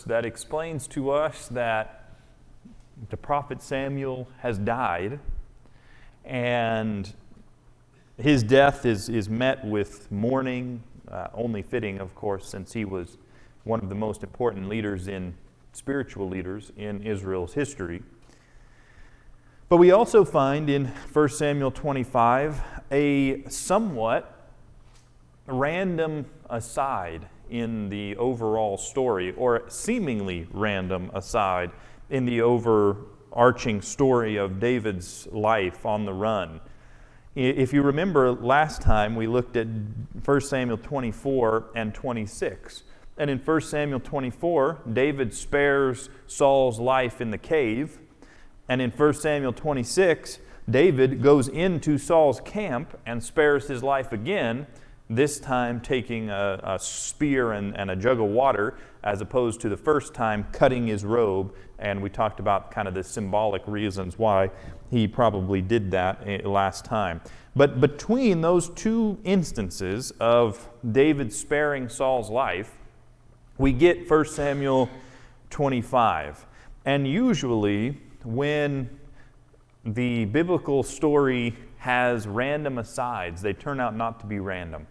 that explains to us that the prophet Samuel has died, and his death is met with mourning, only fitting, of course, since he was one of the most important spiritual leaders in Israel's history. But we also find in 1 Samuel 25 a somewhat random aside in the overall story, or seemingly random aside in the overarching story of David's life on the run. If you remember last time, we looked at 1 Samuel 24 and 26. And in 1 Samuel 24, David spares Saul's life in the cave. And in 1 Samuel 26, David goes into Saul's camp and spares his life again, this time taking a spear and a jug of water, as opposed to the first time cutting his robe. And we talked about kind of the symbolic reasons why he probably did that last time. But between those two instances of David sparing Saul's life, we get 1 Samuel 25. And usually when the biblical story has random asides, they turn out not to be random.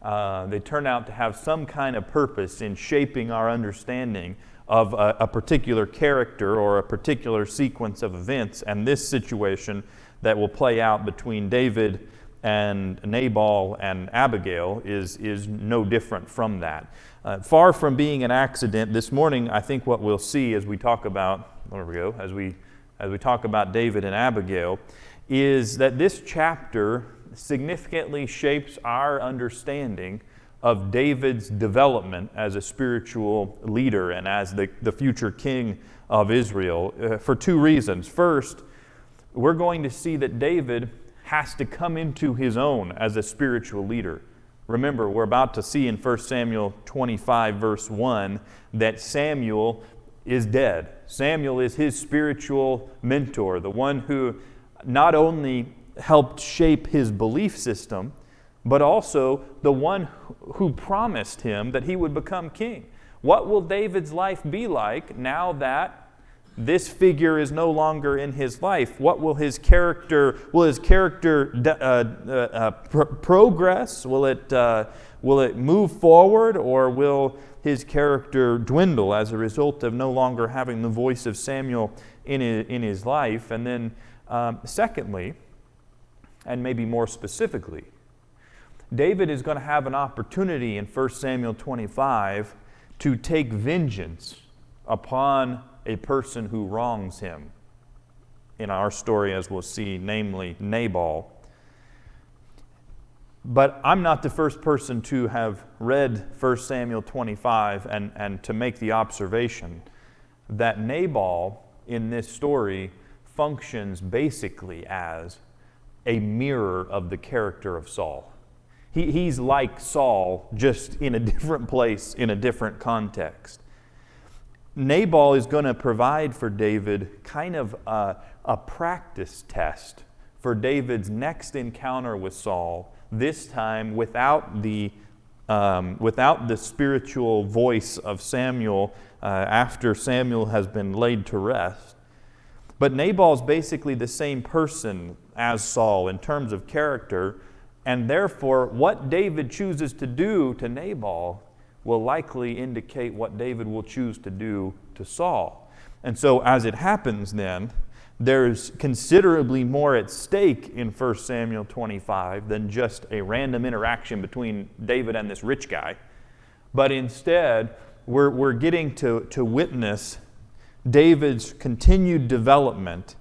They turn out to have some kind of purpose in shaping our understanding of a particular character or a particular sequence of events. And this situation that will play out between David and Nabal and Abigail is no different from that. Far from being an accident, this morning I think what we'll see as we talk about, as we talk about David and Abigail, is that this chapter significantly shapes our understanding of David's development as a spiritual leader and as the future king of Israel for two reasons. First, we're going to see that David has to come into his own as a spiritual leader. Remember, we're about to see in 1 Samuel 25, verse 1, that Samuel is dead. Samuel is his spiritual mentor, the one who not only helped shape his belief system, but also the one who promised him that he would become king. What will David's life be like now that this figure is no longer in his life? What will his character, progress? Will it move forward, or will his character dwindle as a result of no longer having the voice of Samuel in his life? And then secondly, and maybe more specifically, David is going to have an opportunity in 1 Samuel 25 to take vengeance upon a person who wrongs him. In our story, as we'll see, namely Nabal. But I'm not the first person to have read 1 Samuel 25 and to make the observation that Nabal in this story functions basically as a mirror of the character of Saul. He's like Saul, just in a different place, in a different context. Nabal is going to provide for David kind of a practice test for David's next encounter with Saul, this time without the spiritual voice of Samuel after Samuel has been laid to rest. But Nabal's basically the same person as Saul in terms of character, and therefore what David chooses to do to Nabal will likely indicate what David will choose to do to Saul. And so as it happens then, there's considerably more at stake in 1 Samuel 25 than just a random interaction between David and this rich guy. But instead, we're getting to witness David's continued development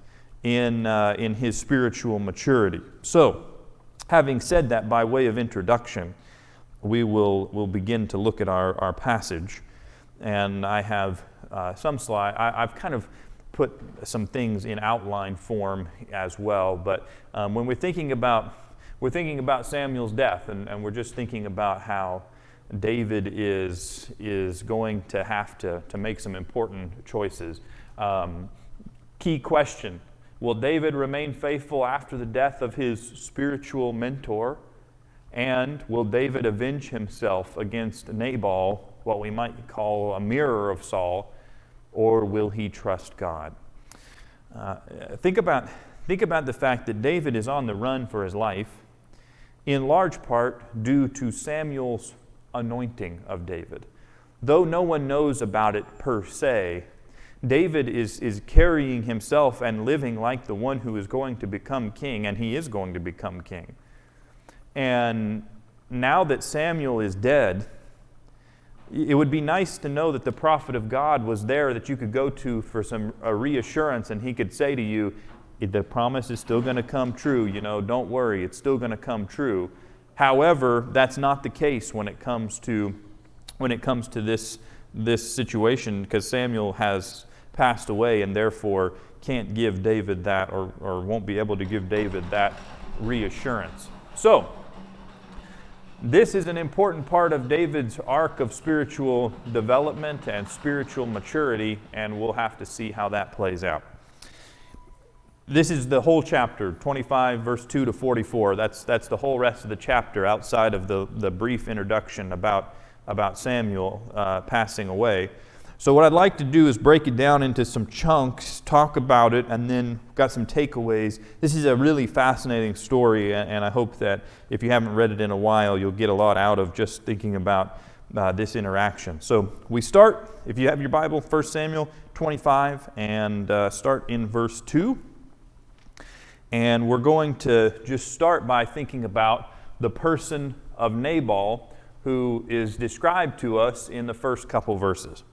in his spiritual maturity. So, having said that by way of introduction, we'll begin to look at our passage. And I have some slide. I've kind of put some things in outline form as well. But when we're thinking about Samuel's death, and we're just thinking about how David is going to have to make some important choices. Key question: will David remain faithful after the death of his spiritual mentor? And will David avenge himself against Nabal what we might call a mirror of Saul, or will he trust God? Think about the fact that David is on the run for his life, in large part due to Samuel's anointing of David. Though no one knows about it per se, David is carrying himself and living like the one who is going to become king, and he is going to become king. And now that Samuel is dead, it would be nice to know that the prophet of God was there that you could go to for a reassurance, and he could say to you, the promise is still going to come true, don't worry, it's still going to come true. However, that's not the case when it comes to this situation, because Samuel has passed away and therefore can't give David that, or won't be able to give David that reassurance. So, this is an important part of David's arc of spiritual development and spiritual maturity, and we'll have to see how that plays out. This is the whole chapter, 25, verse 2 to 44. That's the whole rest of the chapter outside of the brief introduction about Samuel passing away. So what I'd like to do is break it down into some chunks, talk about it, and then got some takeaways. This is a really fascinating story, and I hope that if you haven't read it in a while, you'll get a lot out of just thinking about this interaction. So we start, if you have your Bible, 1 Samuel 25, and start in verse 2. And we're going to just start by thinking about the person of Nabal, who is described to us in the first couple verses.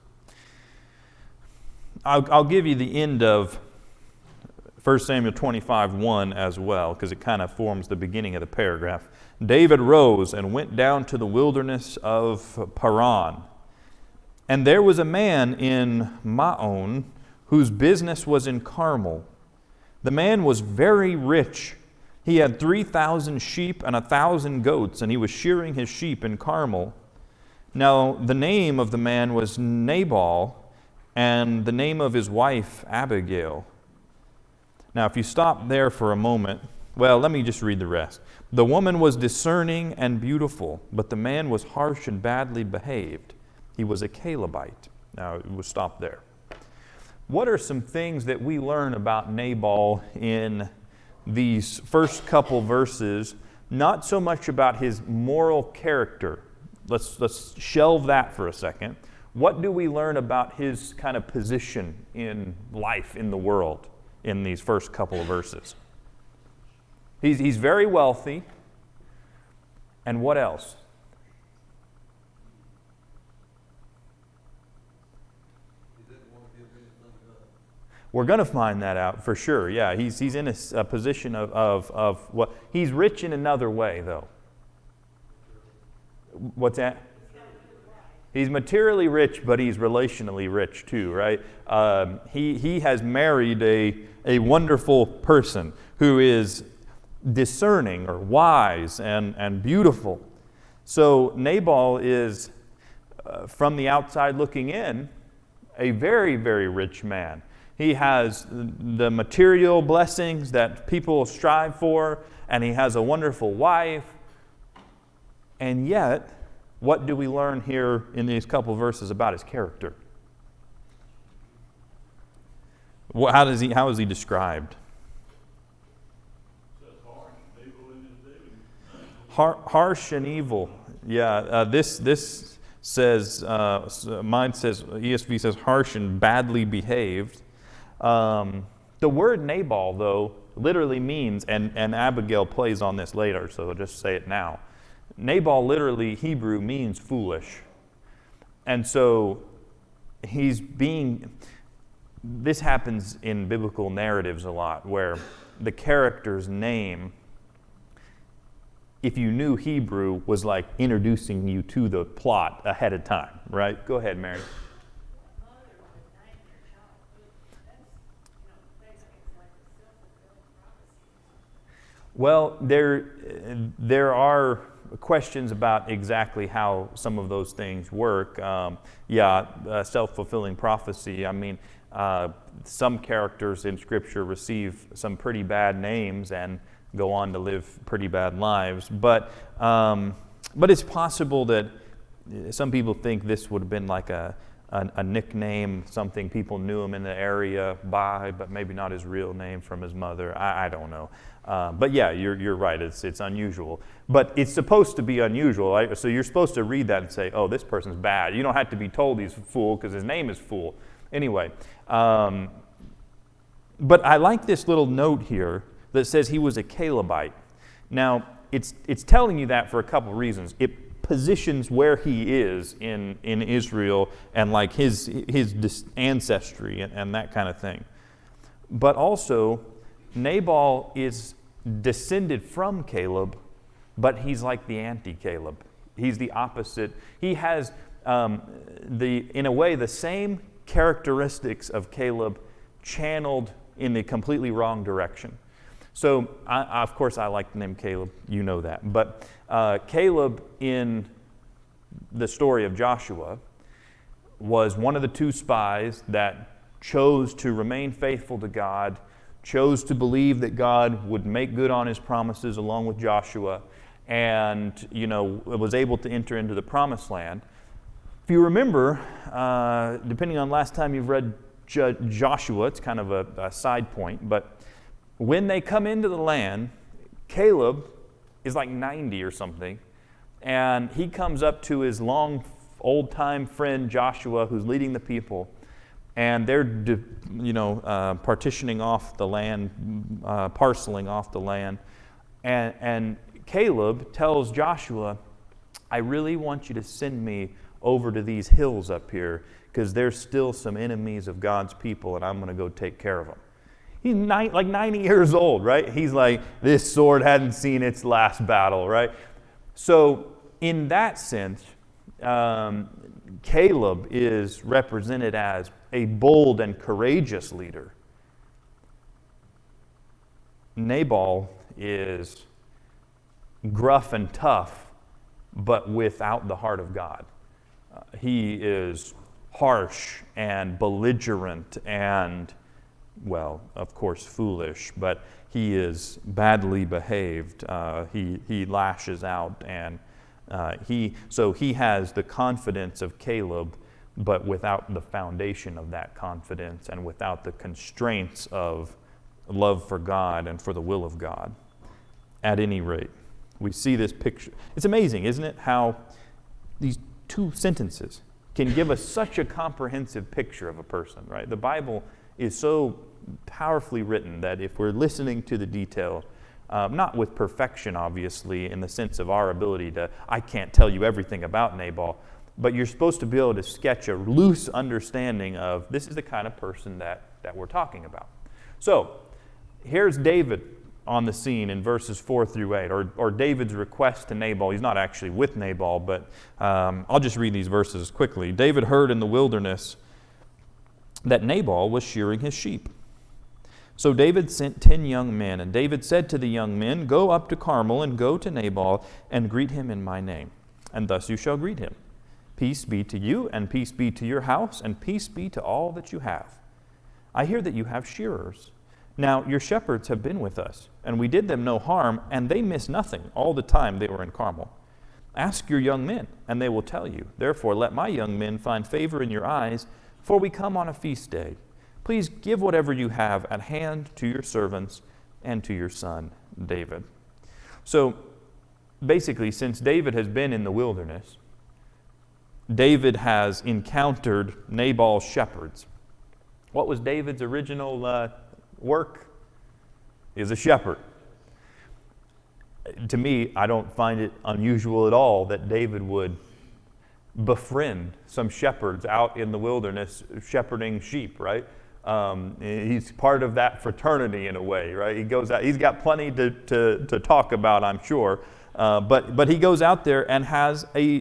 I'll give you the end of 1 Samuel 25:1 as well, because it kind of forms the beginning of the paragraph. David rose and went down to the wilderness of Paran. And there was a man in Maon whose business was in Carmel. The man was very rich. He had 3,000 sheep and 1,000 goats, and he was shearing his sheep in Carmel. Now the name of the man was Nabal, and the name of his wife Abigail. Now if you stop there for a moment, well, let me just read the rest. The woman was discerning and beautiful, but the man was harsh and badly behaved. He was a Calebite. Now we'll stop there. What are some things that we learn about Nabal in these first couple verses? Not so much about his moral character. Let's shelve that for a second. What do we learn about his kind of position in life, in the world, in these first couple of verses? He's very wealthy. And what else? We're going to find that out for sure. Yeah, he's in a position of what? He's rich in another way, though. What's that? He's materially rich, but he's relationally rich too, right? He has married a wonderful person who is discerning or wise and beautiful. So Nabal is, from the outside looking in, a very, very rich man. He has the material blessings that people strive for, and he has a wonderful wife. And yet, what do we learn here in these couple verses about his character? How is he described? Harsh and evil. Yeah, this says, mine says, ESV says harsh and badly behaved. The word Nabal, though, literally means, and Abigail plays on this later, so I'll just say it now. Nabal literally, Hebrew, means foolish. And so this happens in biblical narratives a lot, where the character's name, if you knew Hebrew, was like introducing you to the plot ahead of time, right? Go ahead, Mary. Well, there are questions about exactly how some of those things work. Self-fulfilling prophecy. I mean, some characters in Scripture receive some pretty bad names and go on to live pretty bad lives. But it's possible that some people think this would have been like a nickname, something people knew him in the area by, but maybe not his real name from his mother. I don't know. But yeah, you're right. It's unusual. But it's supposed to be unusual. Right? So you're supposed to read that and say, oh, this person's bad. You don't have to be told he's a fool because his name is Fool. Anyway, but I like this little note here that says he was a Calebite. Now, it's telling you that for a couple of reasons. It positions where he is in Israel and like his ancestry and that kind of thing. But also, Nabal is descended from Caleb, but he's like the anti-Caleb. He's the opposite. He has, in a way, the same characteristics of Caleb channeled in the completely wrong direction. So, of course, I like the name Caleb. You know that. But Caleb in the story of Joshua was one of the two spies that chose to remain faithful to God, chose to believe that God would make good on his promises along with Joshua, and, was able to enter into the promised land. If you remember, depending on last time you've read Joshua, it's kind of a side point, but when they come into the land, Caleb is like 90 or something, and he comes up to his long, old-time friend Joshua, who's leading the people, and they're, partitioning off the land, parceling off the land, and Caleb tells Joshua, I really want you to send me over to these hills up here, because there's still some enemies of God's people, and I'm going to go take care of them. He's like 90 years old, right? He's like, this sword hadn't seen its last battle, right? So in that sense, Caleb is represented as a bold and courageous leader. Nabal is gruff and tough, but without the heart of God. He is harsh and belligerent and, well, of course, foolish, but he is badly behaved. He lashes out, and he has the confidence of Caleb, but without the foundation of that confidence and without the constraints of love for God and for the will of God. At any rate, we see this picture. It's amazing, isn't it, how these two sentences can give us such a comprehensive picture of a person, right? The Bible is so powerfully written that if we're listening to the detail, not with perfection, obviously, in the sense of our ability to, I can't tell you everything about Nabal, but you're supposed to be able to sketch a loose understanding of this is the kind of person that we're talking about. So, here's David on the scene in verses 4 through 8, or David's request to Nabal. He's not actually with Nabal, but I'll just read these verses quickly. David heard in the wilderness that Nabal was shearing his sheep. So David sent 10 young men, and David said to the young men, go up to Carmel and go to Nabal and greet him in my name. And thus you shall greet him. Peace be to you, and peace be to your house, and peace be to all that you have. I hear that you have shearers. Now your shepherds have been with us, and we did them no harm, and they missed nothing all the time they were in Carmel. Ask your young men, and they will tell you. Therefore let my young men find favor in your eyes, for we come on a feast day. Please give whatever you have at hand to your servants and to your son, David. So basically, since David has been in the wilderness, David has encountered Nabal's shepherds. What was David's original work? He was a shepherd. To me, I don't find it unusual at all that David would befriend some shepherds out in the wilderness shepherding sheep, right? He's part of that fraternity in a way, right? He goes out, he's got plenty to talk about, I'm sure. But he goes out there and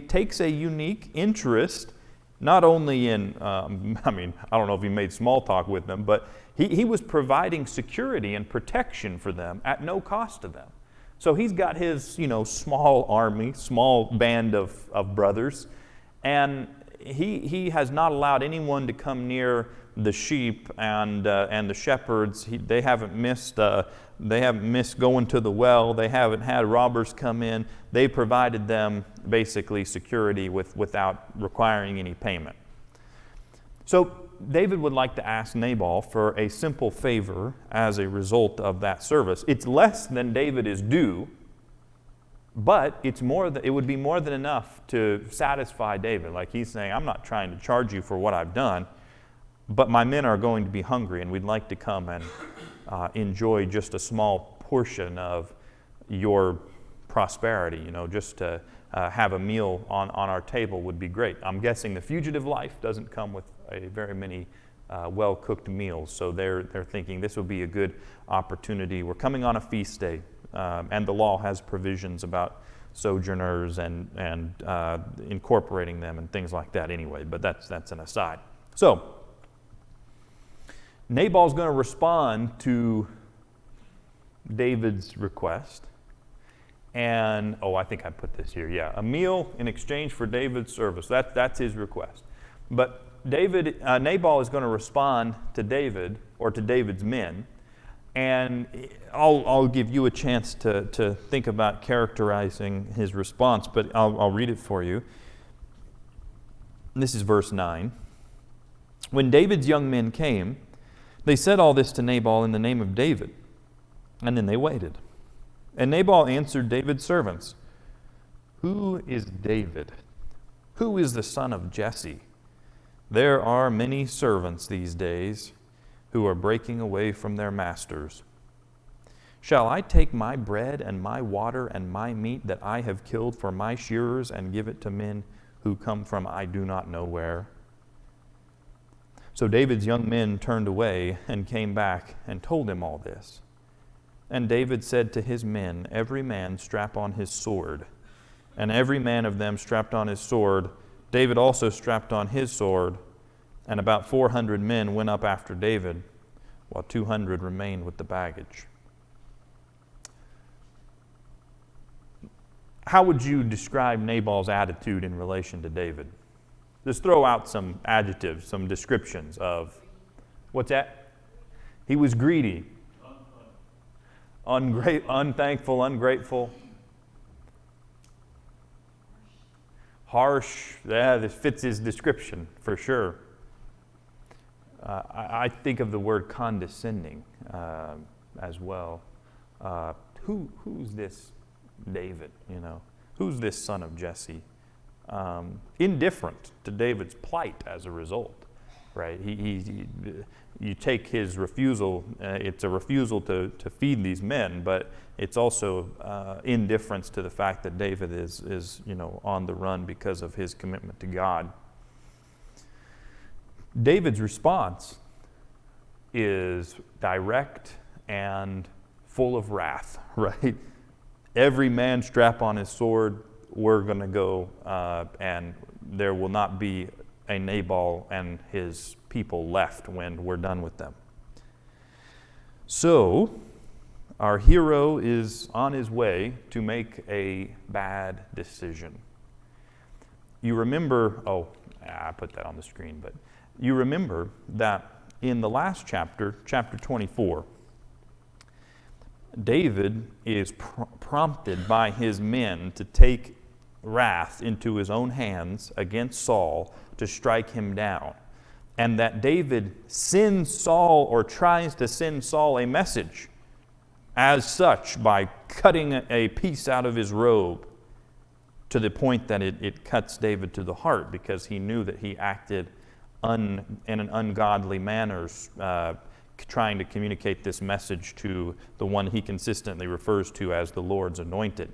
takes a unique interest, not only in, I don't know if he made small talk with them, but he was providing security and protection for them at no cost to them. So he's got his, small army, small band of brothers, and he has not allowed anyone to come near the sheep and the shepherds. They haven't missed going to the well. They haven't had robbers come in. They provided them basically security without requiring any payment. So David would like to ask Nabal for a simple favor as a result of that service. It's less than David is due, but it would be more than enough to satisfy David. Like he's saying, I'm not trying to charge you for what I've done, but my men are going to be hungry, and we'd like to come and enjoy just a small portion of your prosperity. Just to have a meal on our table would be great. I'm guessing the fugitive life doesn't come with very many well-cooked meals, so they're thinking this will be a good opportunity. We're coming on a feast day, and the law has provisions about sojourners and incorporating them and things like that anyway, but that's an aside. So Nabal's going to respond to David's request. And, I think I put this here. Yeah, a meal in exchange for David's service. That's his request. But Nabal is going to respond to David, or to David's men. And I'll give you a chance to think about characterizing his response, but I'll read it for you. This is verse 9. When David's young men came, they said all this to Nabal in the name of David, and then they waited. And Nabal answered David's servants, "Who is David? Who is the son of Jesse? There are many servants these days who are breaking away from their masters. Shall I take my bread and my water and my meat that I have killed for my shearers and give it to men who come from I do not know where?" So David's young men turned away and came back and told him all this. And David said to his men, "Every man strap on his sword." And every man of them strapped on his sword. David also strapped on his sword. And about 400 men went up after David, while 200 remained with the baggage. How would you describe Nabal's attitude in relation to David? Just throw out some adjectives, some descriptions of, what's that? He was greedy. Unthankful, ungrateful. Harsh. Yeah, this fits his description for sure. I think of the word condescending as well. Who's this David? Who's this son of Jesse? Indifferent to David's plight as a result. Right? You take his refusal, it's a refusal to feed these men, but it's also indifference to the fact that David is on the run because of his commitment to God. David's response is direct and full of wrath, right? Every man strap on his sword, we're going to go, and there will not be a Nabal and his people left when we're done with them. So, our hero is on his way to make a bad decision. You remember, I put that on the screen, but you remember that in the last chapter, chapter 24, David is prompted by his men to take wrath into his own hands against Saul to strike him down. And that David sends Saul, or tries to send Saul, a message as such by cutting a piece out of his robe, to the point that it cuts David to the heart, because he knew that he acted in an ungodly manner, trying to communicate this message to the one he consistently refers to as the Lord's anointed.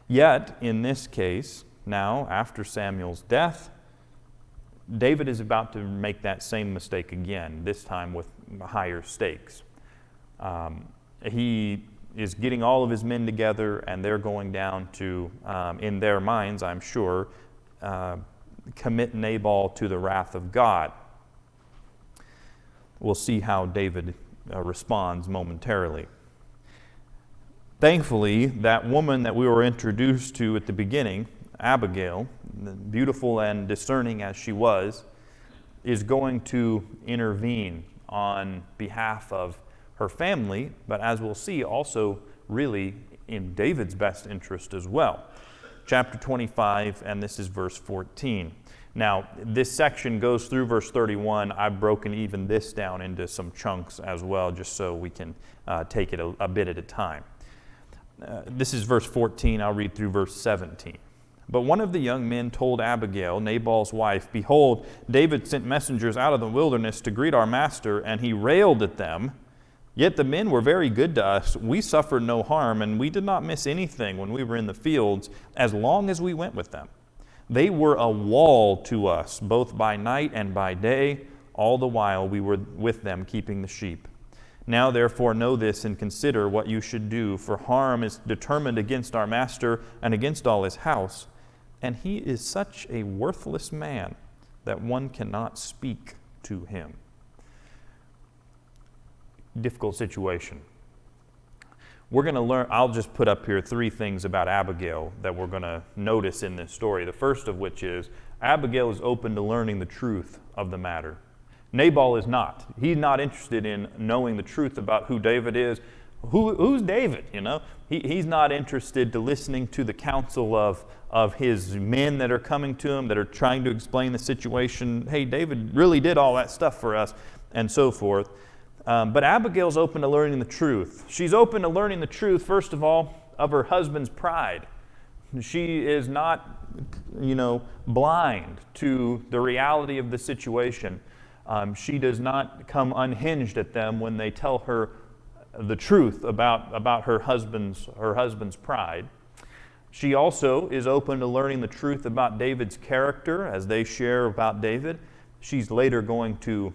Yet, in this case, now, after Samuel's death, David is about to make that same mistake again, this time with higher stakes. He is getting all of his men together, and they're going down to, in their minds, I'm sure, commit Nabal to the wrath of God. We'll see how David responds momentarily. Thankfully, that woman that we were introduced to at the beginning Abigail, beautiful and discerning as she was, is going to intervene on behalf of her family, but as we'll see, also really in David's best interest as well. Chapter 25, and this is verse 14. Now, this section goes through verse 31. I've broken even this down into some chunks as well, just so we can take it a bit at a time. This is verse 14. I'll read through verse 17. But one of the young men told Abigail, Nabal's wife, "Behold, David sent messengers out of the wilderness to greet our master, and he railed at them. Yet the men were very good to us. We suffered no harm, and we did not miss anything when we were in the fields, as long as we went with them. They were a wall to us, both by night and by day, all the while we were with them keeping the sheep. Now therefore know this and consider what you should do, for harm is determined against our master and against all his house. And he is such a worthless man that one cannot speak to him." Difficult situation. We're going to learn, I'll just put up here 3 things about Abigail that we're going to notice in this story. The first of which is Abigail is open to learning the truth of the matter. Nabal is not. He's not interested in knowing the truth about who David is. Who's David, you know? He's not interested to listening to the counsel of his men that are coming to him, that are trying to explain the situation. Hey, David really did all that stuff for us, and so forth. But Abigail's open to learning the truth. She's open to learning the truth, first of all, of her husband's pride. She is not, blind to the reality of the situation. She does not come unhinged at them when they tell her the truth about her husband's pride. She also is open to learning the truth about David's character as they share about David. She's later going to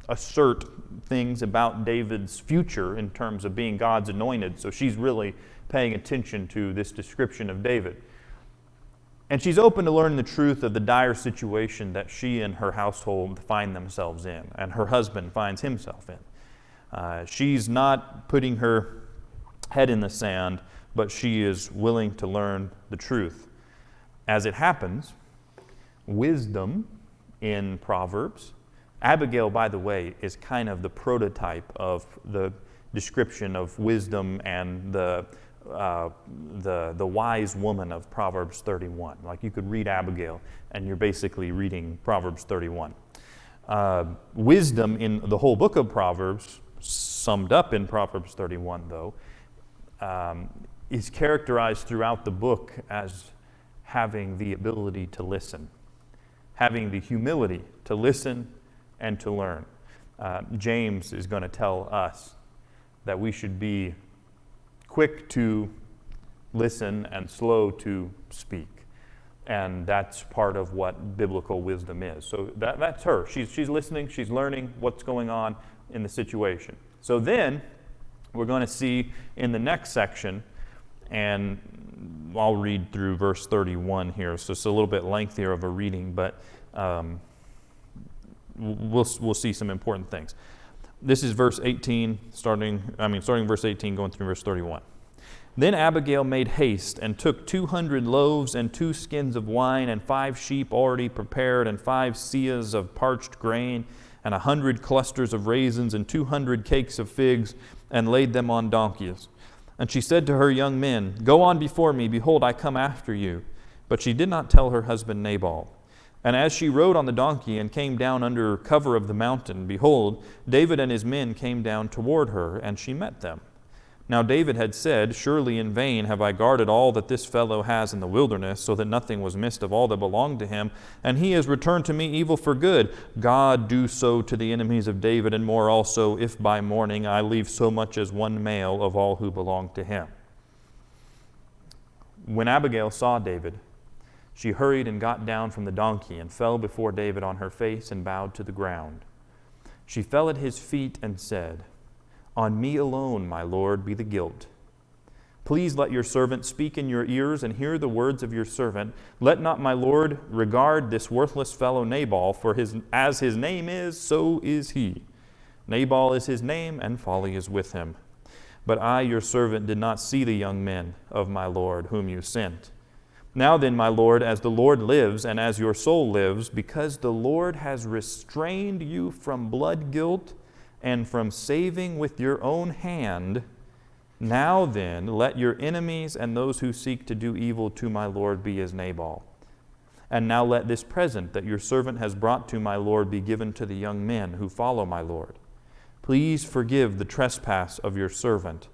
assert things about David's future in terms of being God's anointed. So she's really paying attention to this description of David. And she's open to learning the truth of the dire situation that she and her household find themselves in, and her husband finds himself in. She's not putting her head in the sand, but she is willing to learn the truth. As it happens, wisdom in Proverbs, Abigail, by the way, is kind of the prototype of the description of wisdom and the wise woman of Proverbs 31. Like you could read Abigail and you're basically reading Proverbs 31. Wisdom in the whole book of Proverbs, summed up in Proverbs 31 though, is characterized throughout the book as having the ability to listen, having the humility to listen and to learn. James is going to tell us that we should be quick to listen and slow to speak. And that's part of what biblical wisdom is. So that's her. She's listening, she's learning what's going on in the situation. So then we're going to see in the next section, and I'll read through verse 31 here, so it's a little bit lengthier of a reading, but we'll see some important things. This is verse 18, starting verse 18, going through verse 31. Then Abigail made haste and took 200 loaves and 2 skins of wine and 5 sheep already prepared and 5 seahs of parched grain and 100 clusters of raisins and 200 cakes of figs, and laid them on donkeys. And she said to her young men, "Go on before me, behold, I come after you." But she did not tell her husband Nabal. And as she rode on the donkey and came down under cover of the mountain, behold, David and his men came down toward her, and she met them. Now David had said, "Surely in vain have I guarded all that this fellow has in the wilderness, so that nothing was missed of all that belonged to him, and he has returned to me evil for good. God do so to the enemies of David, and more also, if by morning I leave so much as one male of all who belong to him." When Abigail saw David, she hurried and got down from the donkey and fell before David on her face and bowed to the ground. She fell at his feet and said, "On me alone, my Lord, be the guilt. Please let your servant speak in your ears and hear the words of your servant. Let not my Lord regard this worthless fellow Nabal, for as his name is, so is he. Nabal is his name, and folly is with him. But I, your servant, did not see the young men of my Lord whom you sent. Now then, my Lord, as the Lord lives and as your soul lives, because the Lord has restrained you from blood guilt and from saving with your own hand, now then, let your enemies and those who seek to do evil to my Lord be as Nabal. And now let this present that your servant has brought to my Lord be given to the young men who follow my Lord. Please forgive the trespass of your servant.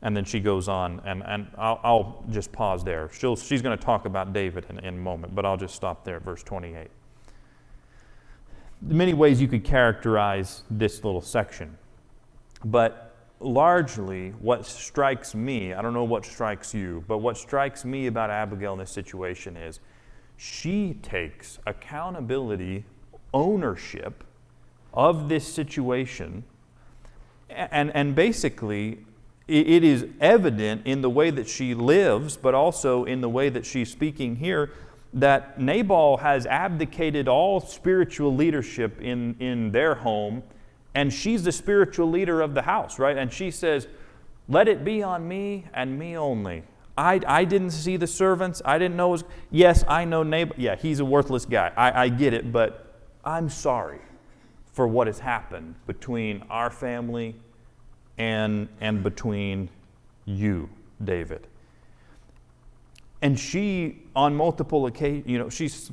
And then she goes on, and I'll just pause there. She's going to talk about David in a moment, but I'll just stop there at verse 28. Many ways you could characterize this little section, but largely what strikes me, I don't know what strikes you, but what strikes me about Abigail in this situation is she takes accountability, ownership of this situation, and basically it is evident in the way that she lives, but also in the way that she's speaking here, that Nabal has abdicated all spiritual leadership in their home, and she's the spiritual leader of the house, right? And she says, let it be on me and me only. I didn't see the servants. I didn't know. Yes, I know Nabal. Yeah, he's a worthless guy. I get it, but I'm sorry for what has happened between our family and between you, David. And she, on multiple occasions, she's,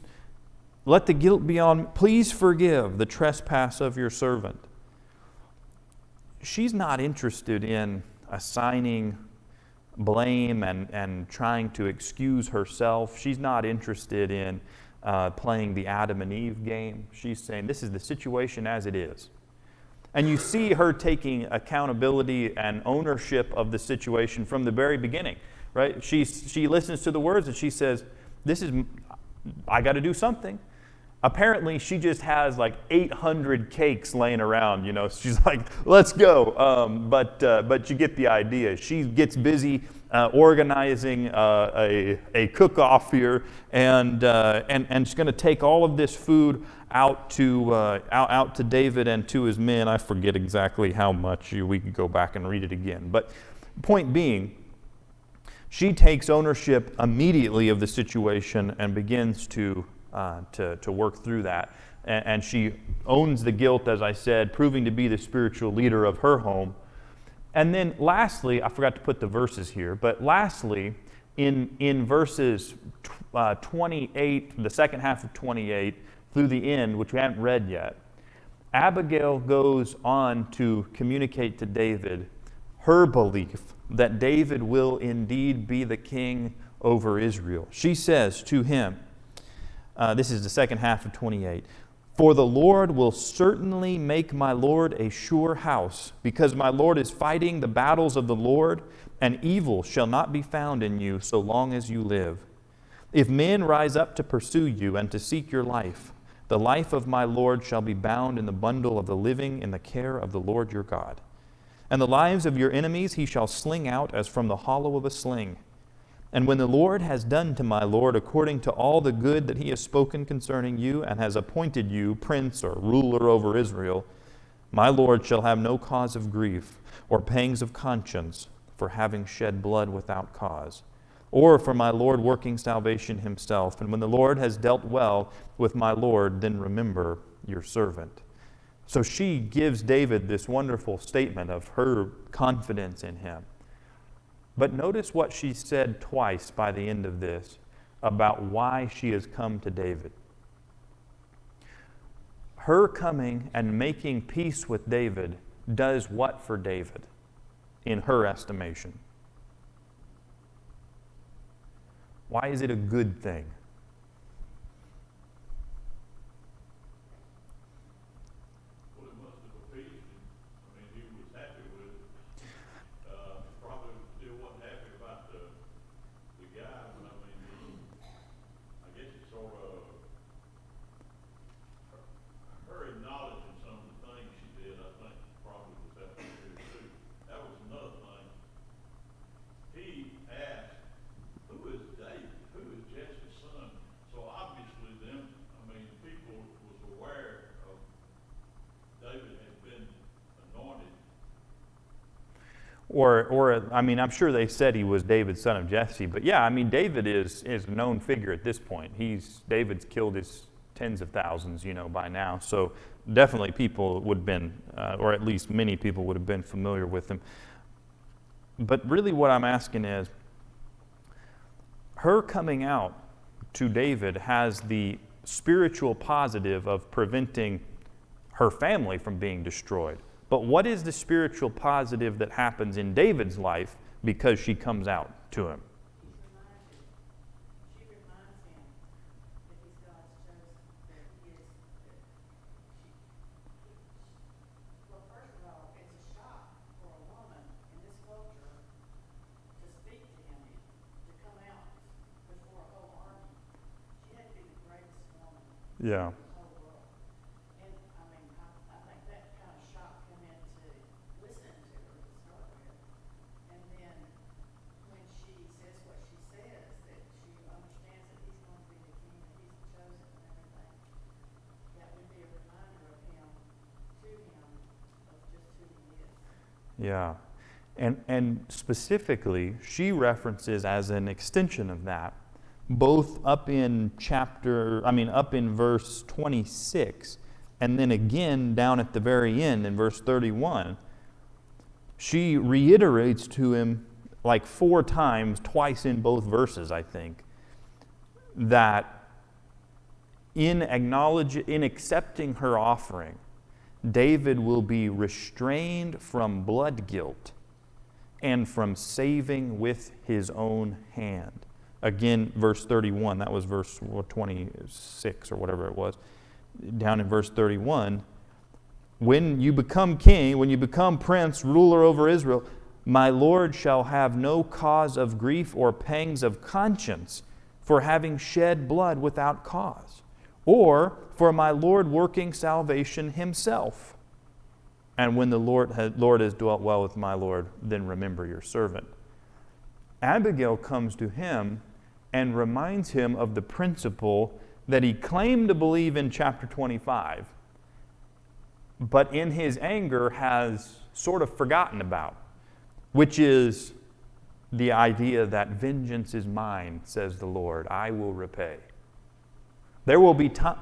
let the guilt be on, please forgive the trespass of your servant. She's not interested in assigning blame and trying to excuse herself. She's not interested in playing the Adam and Eve game. She's saying, this is the situation as it is. And you see her taking accountability and ownership of the situation from the very beginning, right? She listens to the words and she says, I got to do something. Apparently, she just has like 800 cakes laying around, She's like, let's go. But you get the idea. She gets busy organizing a cook-off here, and she's going to take all of this food out to David and to his men. I forget exactly how much. We could go back and read it again. But point being, she takes ownership immediately of the situation and begins to work through that. And she owns the guilt, as I said, proving to be the spiritual leader of her home. And then lastly, I forgot to put the verses here, but lastly, in verses 28, the second half of 28, through the end, which we haven't read yet, Abigail goes on to communicate to David her belief that David will indeed be the king over Israel. She says to him, this is the second half of 28, for the Lord will certainly make my Lord a sure house, because my Lord is fighting the battles of the Lord, and evil shall not be found in you so long as you live. If men rise up to pursue you and to seek your life, the life of my Lord shall be bound in the bundle of the living in the care of the Lord your God. And the lives of your enemies he shall sling out as from the hollow of a sling. And when the Lord has done to my Lord according to all the good that he has spoken concerning you, and has appointed you prince or ruler over Israel, my Lord shall have no cause of grief or pangs of conscience for having shed blood without cause, or for my Lord working salvation himself. And when the Lord has dealt well with my Lord, then remember your servant. So she gives David this wonderful statement of her confidence in him. But notice what she said twice by the end of this about why she has come to David. Her coming and making peace with David does what for David in her estimation? Why is it a good thing? Or I mean, I'm sure they said he was David's son of Jesse, but yeah, I mean, David is a known figure at this point. David's killed his tens of thousands, by now. So definitely people would have been, or at least many people would have been familiar with him. But really what I'm asking is, her coming out to David has the spiritual positive of preventing her family from being destroyed. But what is the spiritual positive that happens in David's life because she comes out to him? She reminds him that he's God's chosen, that he is, well, first of all, it's a shock for a woman in this culture to speak to him, to come out before a whole army. She had to be the greatest woman Yeah. in the whole world. And I mean, I think that kind of shocked him into listening to her to start with. And then when she says what she says, that she understands that he's going to be the king, that he's the chosen and everything, that would be a reminder of him, to him, of just who he is. Yeah. And specifically, she references as an extension of that, both up in verse 26, and then again down at the very end in verse 31, she reiterates to him like 4 times, twice in both verses, I think, that in accepting her offering, David will be restrained from blood guilt and from saving with his own hand. Again, verse 31, that was verse 26 or whatever it was. Down in verse 31, when you become king, when you become prince, ruler over Israel, my Lord shall have no cause of grief or pangs of conscience for having shed blood without cause, or for my Lord working salvation himself. And when the Lord has dwelt well with my Lord, then remember your servant. Abigail comes to him and reminds him of the principle that he claimed to believe in chapter 25, but in his anger has sort of forgotten about, which is the idea that vengeance is mine, says the Lord, I will repay. There will be time.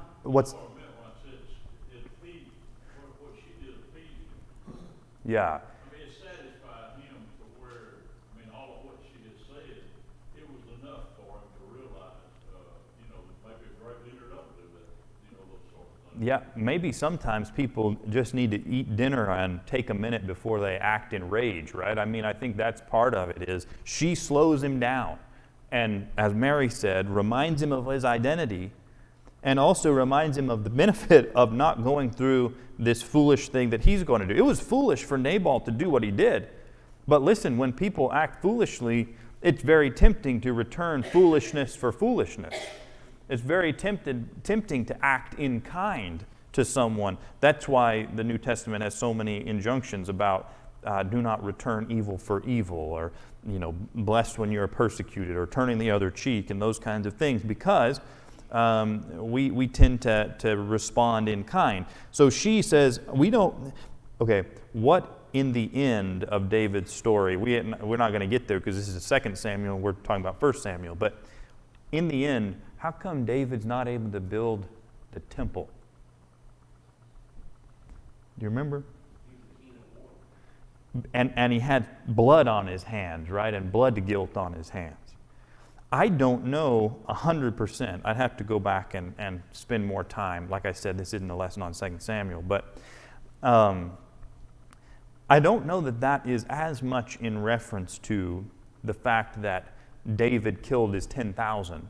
Yeah. I mean, it satisfied him to where, all of what she had said, it was enough for him to realize, maybe a great leader don't do that, those sort of things. Yeah, maybe sometimes people just need to eat dinner and take a minute before they act in rage, right? I think that's part of it, is she slows him down. And as Mary said, reminds him of his identity, and also reminds him of the benefit of not going through this foolish thing that he's going to do. It was foolish for Nabal to do what he did. But listen, when people act foolishly, it's very tempting to return foolishness for foolishness. It's very tempting to act in kind to someone. That's why the New Testament has so many injunctions about do not return evil for evil, or blessed when you're persecuted, or turning the other cheek, and those kinds of things, because we tend to respond in kind. So she says, what in the end of David's story, we're not going to get there because this is 2 Samuel, we're talking about 1 Samuel, but in the end, how come David's not able to build the temple? Do you remember? And he had blood on his hands, right? And blood guilt on his hands. I don't know 100%. I'd have to go back and spend more time. Like I said, this isn't a lesson on 2 Samuel. But I don't know that is as much in reference to the fact that David killed his 10,000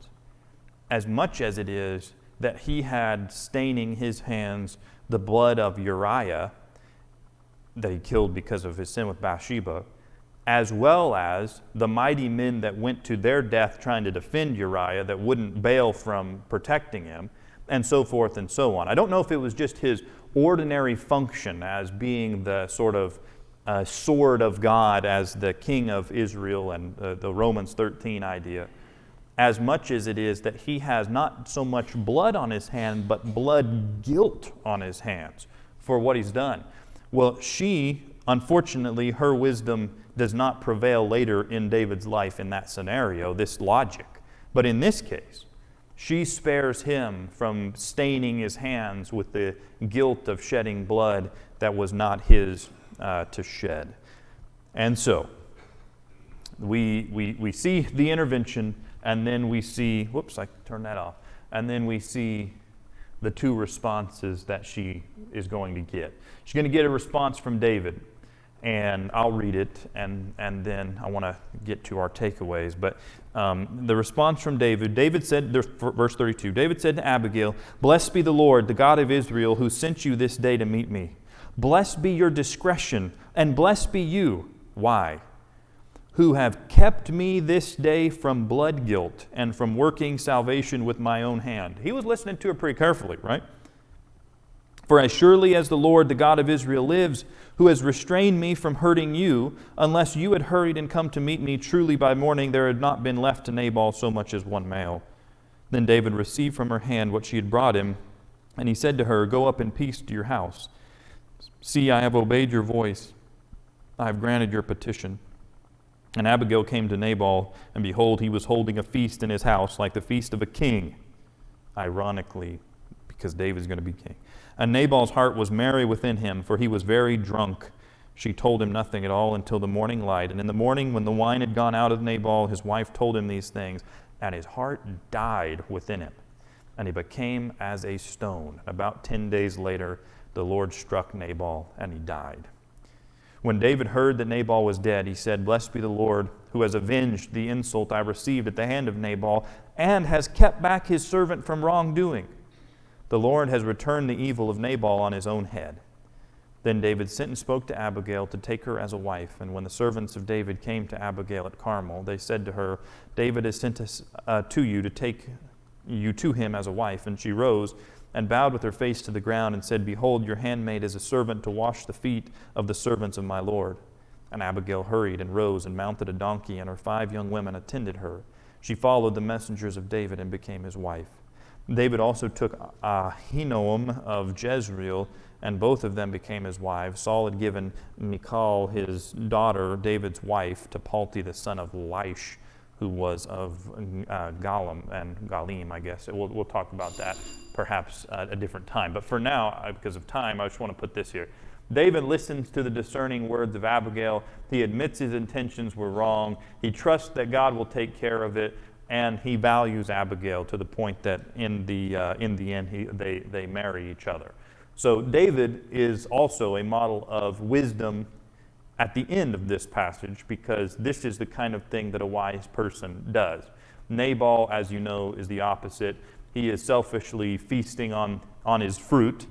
as much as it is that he had staining his hands the blood of Uriah that he killed because of his sin with Bathsheba, as well as the mighty men that went to their death trying to defend Uriah that wouldn't bail from protecting him, and so forth and so on. I don't know if it was just his ordinary function as being the sort of sword of God as the king of Israel and the Romans 13 idea, as much as it is that he has not so much blood on his hand, but blood guilt on his hands for what he's done. Well, she unfortunately, her wisdom does not prevail later in David's life in that scenario, this logic. But in this case, she spares him from staining his hands with the guilt of shedding blood that was not his to shed. And so, we see the intervention, and then we see, whoops, I turned that off. And then we see the two responses that she is going to get. She's going to get a response from David, and I'll read it, and then I want to get to our takeaways. But the response from David said, verse 32, David said to Abigail, "Blessed be the Lord, the God of Israel, who sent you this day to meet me. Blessed be your discretion, and blessed be you." Why? "Who have kept me this day from blood guilt and from working salvation with my own hand." He was listening to it pretty carefully, right? "For as surely as the Lord, the God of Israel, lives, who has restrained me from hurting you, unless you had hurried and come to meet me, truly by morning there had not been left to Nabal so much as one male." Then David received from her hand what she had brought him, and he said to her, "Go up in peace to your house. See, I have obeyed your voice. I have granted your petition." And Abigail came to Nabal, and behold, he was holding a feast in his house, like the feast of a king. Ironically, because David's going to be king. And Nabal's heart was merry within him, for he was very drunk. She told him nothing at all until the morning light. And in the morning, when the wine had gone out of Nabal, his wife told him these things, and his heart died within him, and he became as a stone. About 10 days later, the Lord struck Nabal, and he died. When David heard that Nabal was dead, he said, "Blessed be the Lord, who has avenged the insult I received at the hand of Nabal, and has kept back his servant from wrongdoing. The Lord has returned the evil of Nabal on his own head." Then David sent and spoke to Abigail to take her as a wife. And when the servants of David came to Abigail at Carmel, they said to her, "David has sent us to you to take you to him as a wife." And she rose and bowed with her face to the ground and said, "Behold, your handmaid is a servant to wash the feet of the servants of my Lord." And Abigail hurried and rose and mounted a donkey, and her 5 young women attended her. She followed the messengers of David and became his wife. David also took Ahinoam of Jezreel, and both of them became his wives. Saul had given Michal, his daughter, David's wife, to Palti, the son of Laish, who was of Galim, I guess. We'll talk about that perhaps at a different time. But for now, because of time, I just want to put this here. David listens to the discerning words of Abigail. He admits his intentions were wrong. He trusts that God will take care of it, and he values Abigail to the point that in the end they marry each other. So David is also a model of wisdom at the end of this passage, because this is the kind of thing that a wise person does. Nabal, as you know, is the opposite. He is selfishly feasting on his fruit,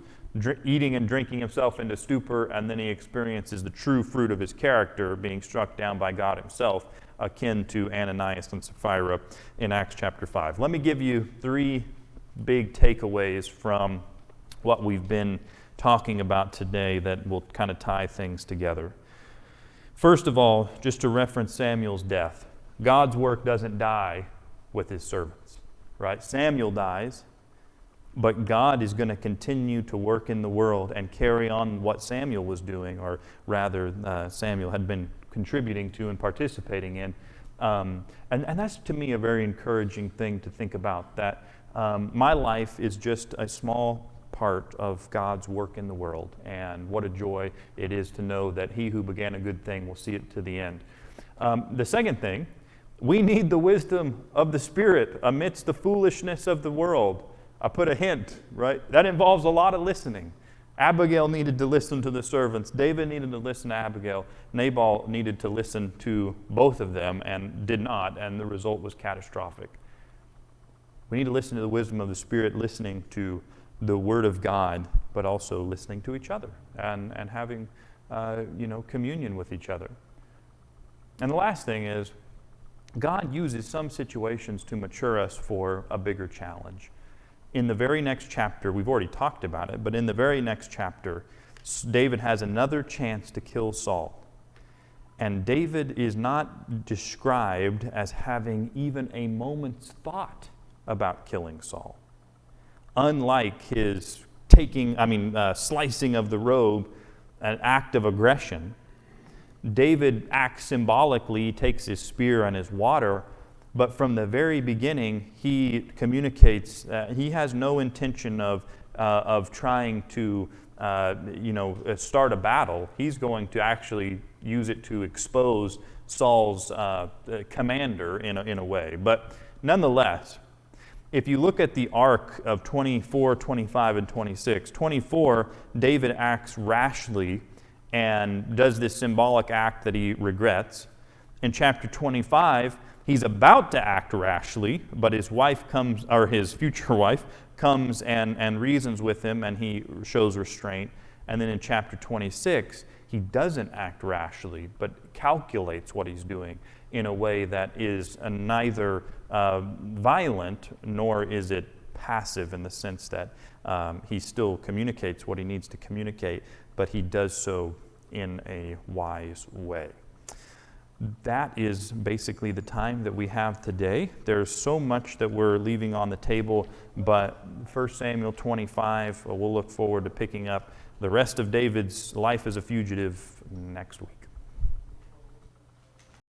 eating and drinking himself into stupor, and then he experiences the true fruit of his character being struck down by God himself, akin to Ananias and Sapphira in Acts chapter 5. Let me give you 3 big takeaways from what we've been talking about today that will kind of tie things together. First of all, just to reference Samuel's death, God's work doesn't die with his servants, right? Samuel dies, but God is going to continue to work in the world and carry on what Samuel was doing, or rather Samuel had been contributing to and participating in. And that's, to me, a very encouraging thing to think about, that my life is just a small part of God's work in the world, and what a joy it is to know that he who began a good thing will see it to the end. The second thing, we need the wisdom of the Spirit amidst the foolishness of the world. I put a hint, right? That involves a lot of listening. Abigail needed to listen to the servants. David needed to listen to Abigail. Nabal needed to listen to both of them and did not, and the result was catastrophic. We need to listen to the wisdom of the Spirit, listening to the Word of God, but also listening to each other and having communion with each other. And the last thing is, God uses some situations to mature us for a bigger challenge. In the very next chapter, we've already talked about it, but in the very next chapter, David has another chance to kill Saul. And David is not described as having even a moment's thought about killing Saul. Unlike his slicing of the robe, an act of aggression, David acts symbolically, he takes his spear and his water, but from the very beginning, he communicates, he has no intention of trying to start a battle. He's going to actually use it to expose Saul's commander in a way. But nonetheless, if you look at the arc of 24, 25, and 26, 24, David acts rashly and does this symbolic act that he regrets. In chapter 25, he's about to act rashly, but his wife comes, or his future wife, comes and reasons with him, and he shows restraint. And then in chapter 26, he doesn't act rashly, but calculates what he's doing in a way that is neither violent, nor is it passive in the sense that he still communicates what he needs to communicate, but he does so in a wise way. That is basically the time that we have today. There's so much that we're leaving on the table, but 1 Samuel 25, we'll look forward to picking up the rest of David's life as a fugitive next week.